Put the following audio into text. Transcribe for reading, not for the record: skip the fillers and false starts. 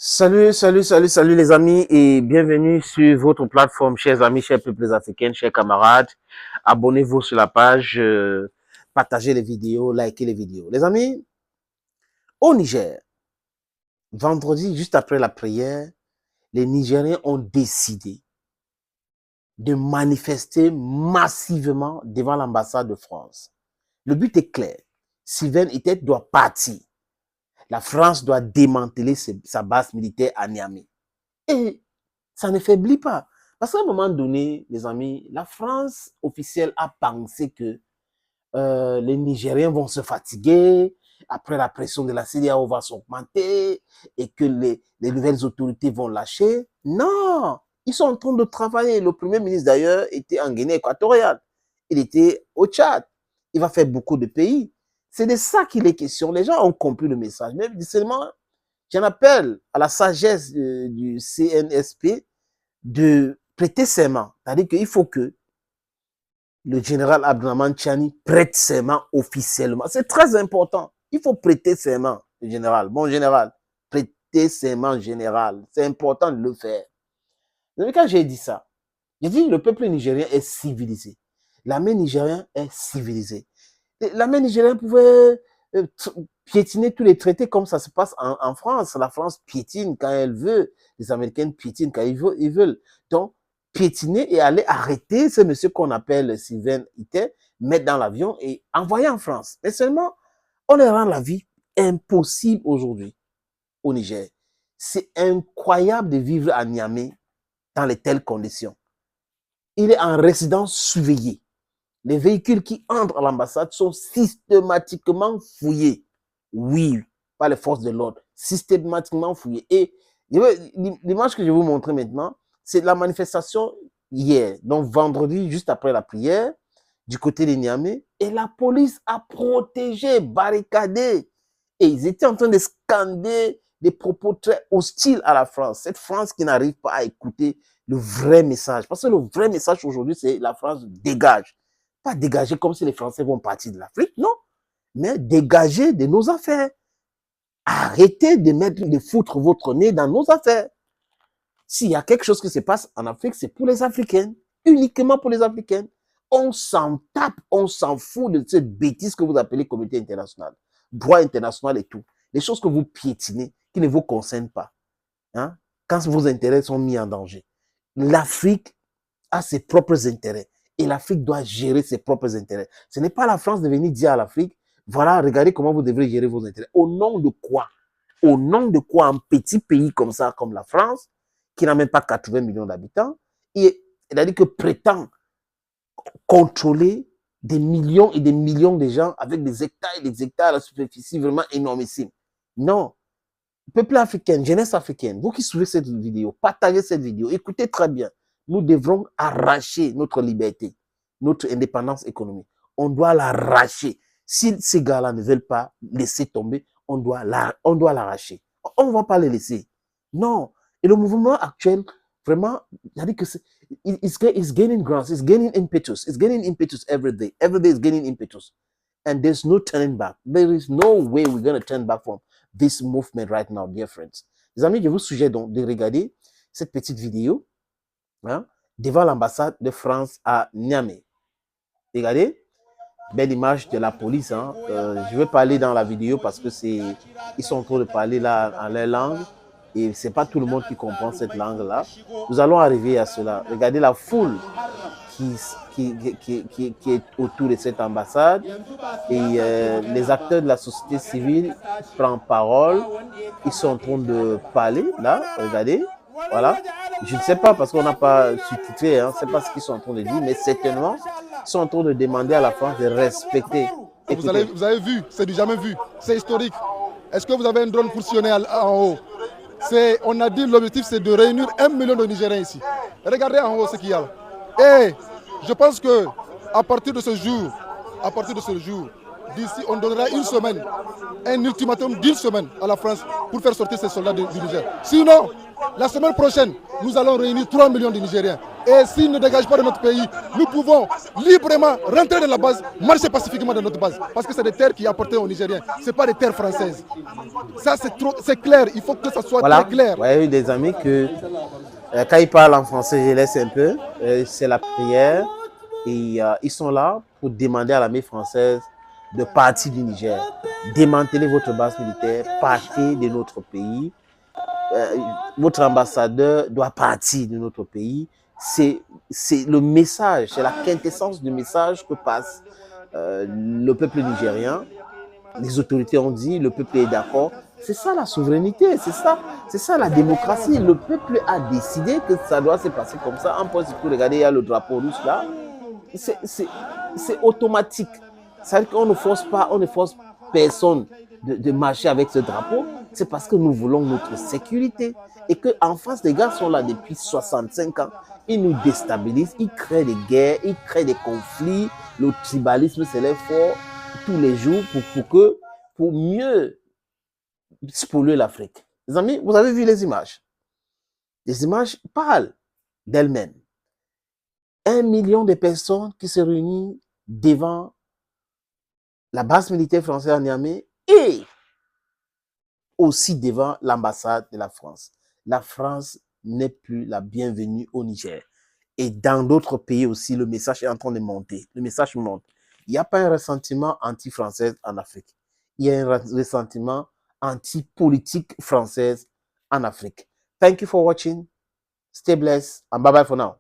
Salut les amis et bienvenue sur votre plateforme, chers amis, chers peuples africains, chers camarades. Abonnez-vous sur la page, partagez les vidéos, likez les vidéos. Les amis, au Niger, vendredi, juste après la prière, les Nigériens ont décidé de manifester massivement devant l'ambassade de France. Le but est clair. Sylvain Itet doit partir. La France doit démanteler sa base militaire à Niamey. Et ça ne faiblit pas. Parce qu'à un moment donné, les amis, la France officielle a pensé que les Nigériens vont se fatiguer, après la pression de la CEDEAO va s'augmenter et que les nouvelles autorités vont lâcher. Non, ils sont en train de travailler. Le Premier ministre d'ailleurs était en Guinée équatoriale. Il était au Tchad. Il va faire beaucoup de pays. C'est de ça qu'il est question. Les gens ont compris le message. Mais seulement, j'en appelle à la sagesse du CNSP de prêter serment. C'est-à-dire qu'il faut que le général Abdourahmane Tchani prête serment officiellement. C'est très important. Il faut prêter serment, le général. Bon général, prêter serment général. C'est important de le faire. Donc, quand j'ai dit ça, j'ai dit le peuple nigérien est civilisé. L'armée nigérienne est civilisée. L'armée nigérienne pouvait piétiner tous les traités comme ça se passe en France. La France piétine quand elle veut. Les Américains piétinent quand ils veulent. Donc, piétiner et aller arrêter ce monsieur qu'on appelle Sylvain Itet, mettre dans l'avion et envoyer en France. Mais seulement, on leur rend la vie impossible aujourd'hui au Niger. C'est incroyable de vivre à Niamey dans de telles conditions. Il est en résidence surveillée. Les véhicules qui entrent à l'ambassade sont systématiquement fouillés. Oui, par les forces de l'ordre. Systématiquement fouillés. Et l'image que je vais vous montrer maintenant, c'est la manifestation hier, donc vendredi, juste après la prière, du côté de Niamey. Et la police a protégé, barricadé. Et ils étaient en train de scander des propos très hostiles à la France. Cette France qui n'arrive pas à écouter le vrai message. Parce que le vrai message aujourd'hui, c'est la France dégage. Pas dégager comme si les Français vont partir de l'Afrique, non. Mais dégager de nos affaires. Arrêtez de foutre votre nez dans nos affaires. S'il y a quelque chose qui se passe en Afrique, c'est pour les Africains. Uniquement pour les Africains. On s'en tape, on s'en fout de cette bêtise que vous appelez communauté internationale. Droit international et tout. Les choses que vous piétinez, qui ne vous concernent pas. Hein? Quand vos intérêts sont mis en danger. L'Afrique a ses propres intérêts. Et l'Afrique doit gérer ses propres intérêts. Ce n'est pas la France de venir dire à l'Afrique, voilà, regardez comment vous devrez gérer vos intérêts. Au nom de quoi? Au nom de quoi un petit pays comme ça, comme la France, qui n'a même pas 80 millions d'habitants, c'est-à-dire que prétend contrôler des millions et des millions de gens avec des hectares et des hectares à la superficie vraiment énormissime. Non. Peuple africain, jeunesse africaine, vous qui suivez cette vidéo, partagez cette vidéo, écoutez très bien. Nous devrons arracher notre liberté, notre indépendance économique. On doit l'arracher. Si ces gars-là ne veulent pas laisser tomber, on doit l'arracher. On ne va pas les laisser. Non. Et le mouvement actuel, vraiment, il a dit que it's gaining grounds, it's gaining impetus every day. Every day is gaining impetus. And there's no turning back. There is no way we're going to turn back from this movement right now, dear friends. Les amis, je vous suggère donc de regarder cette petite vidéo. Hein, devant l'ambassade de France à Niamey. Regardez, belle image de la police. Hein. Je vais parler dans la vidéo parce que ils sont en train de parler là en leur langue et c'est pas tout le monde qui comprend cette langue-là. Nous allons arriver à cela. Regardez la foule qui est autour de cette ambassade et les acteurs de la société civile prennent parole. Ils sont en train de parler là. Regardez, voilà. Je ne sais pas parce qu'on n'a pas sous-titré, hein, c'est pas ce qu'ils sont en train de dire, mais certainement, ils sont en train de demander à la France de respecter. Vous avez vu, c'est du jamais vu, c'est historique. Est-ce que vous avez un drone pour sillonner en haut? On a dit l'objectif c'est de réunir 1 million de Nigériens ici. Regardez en haut ce qu'il y a là. Et je pense que à partir de ce jour, d'ici on donnera une semaine, un ultimatum d'une semaine à la France pour faire sortir ces soldats du Niger. Sinon, la semaine prochaine, nous allons réunir 3 millions de Nigériens. Et s'ils ne dégagent pas de notre pays, nous pouvons librement rentrer dans la base, marcher pacifiquement dans notre base. Parce que c'est des terres qui appartiennent aux Nigériens. Ce n'est pas des terres françaises. Ça, c'est clair. Il faut que ça soit Voilà. très clair. Vous voyez des amis que quand ils parlent en français, je laisse un peu. C'est la prière. Et ils sont là pour demander à l'armée française de partir du Niger. Démanteler votre base militaire, partez de notre pays. Votre ambassadeur doit partir de notre pays. C'est le message, c'est la quintessence du message que passe le peuple nigérien. Les autorités ont dit, le peuple est d'accord. C'est ça la souveraineté, c'est ça la démocratie. Le peuple a décidé que ça doit se passer comme ça. En plus, si vous regardez, il y a le drapeau russe là. C'est automatique. C'est-à-dire qu'on ne force pas, on ne force personne de marcher avec ce drapeau. C'est parce que nous voulons notre sécurité. Et qu'en face, les gars sont là depuis 65 ans. Ils nous déstabilisent, ils créent des guerres, ils créent des conflits. Le tribalisme s'élève fort tous les jours pour mieux spolier l'Afrique. Les amis, vous avez vu les images. Les images parlent d'elles-mêmes. 1 million de personnes qui se réunissent devant la base militaire française à Niamey et aussi devant l'ambassade de la France. La France n'est plus la bienvenue au Niger. Et dans d'autres pays aussi, le message est en train de monter. Le message monte. Il n'y a pas un ressentiment anti-français en Afrique. Il y a un ressentiment anti-politique française en Afrique. Thank you for watching. Stay blessed and bye-bye for now.